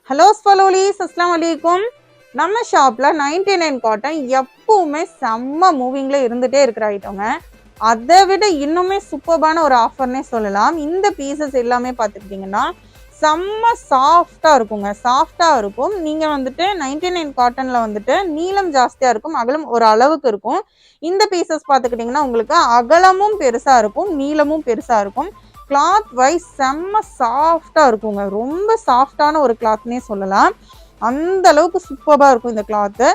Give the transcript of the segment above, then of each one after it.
Hello ஸ்பலோலிஸ், அஸ்லாம் வலைக்கும். நம்ம ஷாப்ல 99 காட்டன் எப்பவுமே செம்ம மூவிங்ல இருந்துட்டே இருக்கிற ஐட்டங்க. அதை விட இன்னுமே சூப்பர்பான ஒரு ஆஃபர்னே சொல்லலாம். இந்த பீசஸ் எல்லாமே பார்த்துக்கிட்டிங்கன்னா செம்ம சாஃப்டா இருக்குங்க. சாஃப்டா இருக்கும். நீங்க வந்துட்டு 99 காட்டன்ல வந்துட்டு நீளம் ஜாஸ்தியா இருக்கும், அகலம் ஒரு அளவுக்கு இருக்கும். இந்த பீசஸ் பார்த்துக்கிட்டிங்கன்னா உங்களுக்கு அகலமும் பெருசா இருக்கும், நீளமும் பெருசா இருக்கும். கிளாத் வைஸ் செம்ம சாஃப்டா இருக்குங்க. ரொம்ப சாஃப்டான ஒரு கிளாத்னே சொல்லலாம். அந்த அளவுக்கு சூப்பராக இருக்கும். இந்த கிளாத்து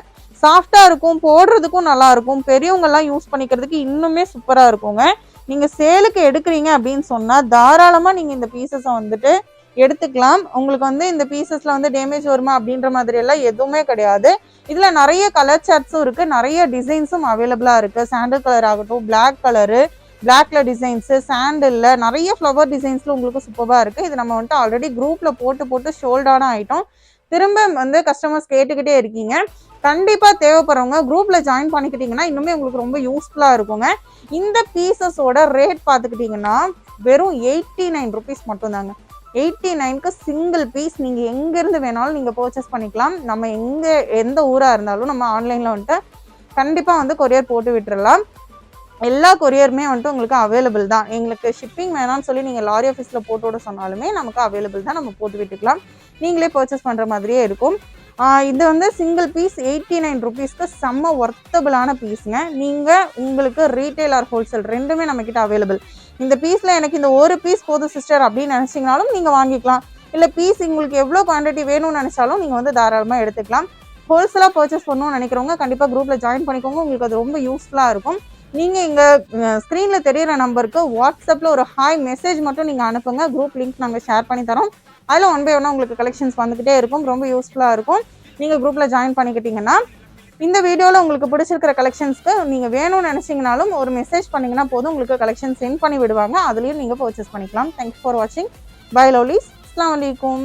சாஃப்டா இருக்கும், போடுறதுக்கும் நல்லா இருக்கும். பெரியவங்க எல்லாம் யூஸ் பண்ணிக்கிறதுக்கு இன்னுமே சூப்பரா இருக்குங்க. நீங்க சேலுக்கு எடுக்கிறீங்க அப்படின்னு சொன்னா தாராளமா நீங்க இந்த பீசஸை வந்துட்டு எடுத்துக்கலாம். உங்களுக்கு வந்து இந்த பீசஸ்ல வந்து டேமேஜ் வருமா அப்படின்ற மாதிரி எல்லாம் எதுவுமே கிடையாது. இதுல நிறைய கலர் சார்ட்ஸும் இருக்கு, நிறைய டிசைன்ஸும் அவைலபிளா இருக்கு. சாண்டல் கலர் ஆகட்டும், பிளாக் கலரு, பிளாக்ல டிசைன்ஸு, சாண்டில்ல நிறைய ஃப்ளவர் டிசைன்ஸ்ல உங்களுக்கு சூப்பராக இருக்குது. இது நம்ம வந்துட்டு ஆல்ரெடி குரூப்பில் போட்டு ஷோல்டான ஐட்டம். திரும்ப வந்து கஸ்டமர்ஸ் கேட்டுக்கிட்டே இருக்கீங்க. கண்டிப்பாக தேவைப்படுறவங்க குரூப்பில் ஜாயின் பண்ணிக்கிட்டிங்கன்னா இன்னுமே உங்களுக்கு ரொம்ப யூஸ்ஃபுல்லாக இருக்குங்க. இந்த பீசஸோட ரேட் பார்த்துக்கிட்டிங்கன்னா வெறும் 89 ருபீஸ் மட்டும்தாங்க. 89க்கு சிங்கிள் பீஸ் நீங்கள் எங்கேருந்து வேணாலும் நீங்கள் பர்ச்சேஸ் பண்ணிக்கலாம். நம்ம எந்த ஊராக இருந்தாலும் நம்ம ஆன்லைனில் வந்துட்டு கண்டிப்பாக வந்து கொரியர் போட்டு விட்டுறலாம். எல்லா கொரியருமே வந்துட்டு உங்களுக்கு அவைலபிள் தான். எங்களுக்கு ஷிப்பிங் வேணாம்னு சொல்லி நீங்கள் லாரி ஆஃபீஸில் போட்டு விட சொன்னாலுமே நமக்கு அவைலபிள் தான். நம்ம போட்டு விட்டுக்கலாம். நீங்களே பர்ச்சேஸ் பண்ணுற மாதிரியே இருக்கும். இது வந்து சிங்கிள் பீஸ் 89 ருபீஸ்க்கு செம்ம ஒர்த்தபிளான பீஸுங்க. நீங்கள் உங்களுக்கு ரீட்டைல் ஆர் ஹோல்சேல் ரெண்டுமே நம்மக்கிட்ட அவைலபிள். இந்த பீஸில் எனக்கு இந்த ஒரு பீஸ் போதும் சிஸ்டர் அப்படின்னு நினச்சிங்கனாலும் நீங்கள் வாங்கிக்கலாம். இல்லை பீஸ் உங்களுக்கு எவ்வளோ குவான்டிட்டி வேணும்னு நினச்சாலும் நீங்கள் வந்து தாராளமாக எடுத்துக்கலாம். ஹோல்சேலாக பர்ச்சேஸ் பண்ணணும்னு நினைக்கிறவங்க கண்டிப்பாக குரூப்பில் ஜாயின் பண்ணிக்கோங்க. உங்களுக்கு அது ரொம்ப யூஸ்ஃபுல்லாக இருக்கும். நீங்கள் இங்கே ஸ்க்ரீனில் தெரிகிற நம்பருக்கு வாட்ஸ்அப்பில் ஒரு ஹாய் மெசேஜ் மட்டும் நீங்கள் அனுப்புங்க. குரூப் லிங்க் நாங்கள் ஷேர் பண்ணி தரோம். அதில் ஒன் பை ஒன்னாக உங்களுக்கு கலெக்ஷன்ஸ் வந்துக்கிட்டே இருக்கும். ரொம்ப யூஸ்ஃபுல்லாக இருக்கும். நீங்கள் குரூப்பில் ஜாயின் பண்ணிக்கிட்டிங்கன்னா இந்த வீடியோவில் உங்களுக்கு பிடிச்சிருக்கிற கலெக்ஷன்ஸ்க்கு நீங்கள் வேணும்னு நினச்சிங்கனாலும் ஒரு மெசேஜ் பண்ணிங்கன்னா போதும், உங்களுக்கு கலெக்ஷன் சென்ட் பண்ணி விடுவாங்க. அதுலேயும் நீங்கள் பர்ச்சேஸ் பண்ணிக்கலாம். தேங்க்ஸ் ஃபார் வாட்சிங். Bye lovelies. அஸ்ஸலாமு அலைக்கும்.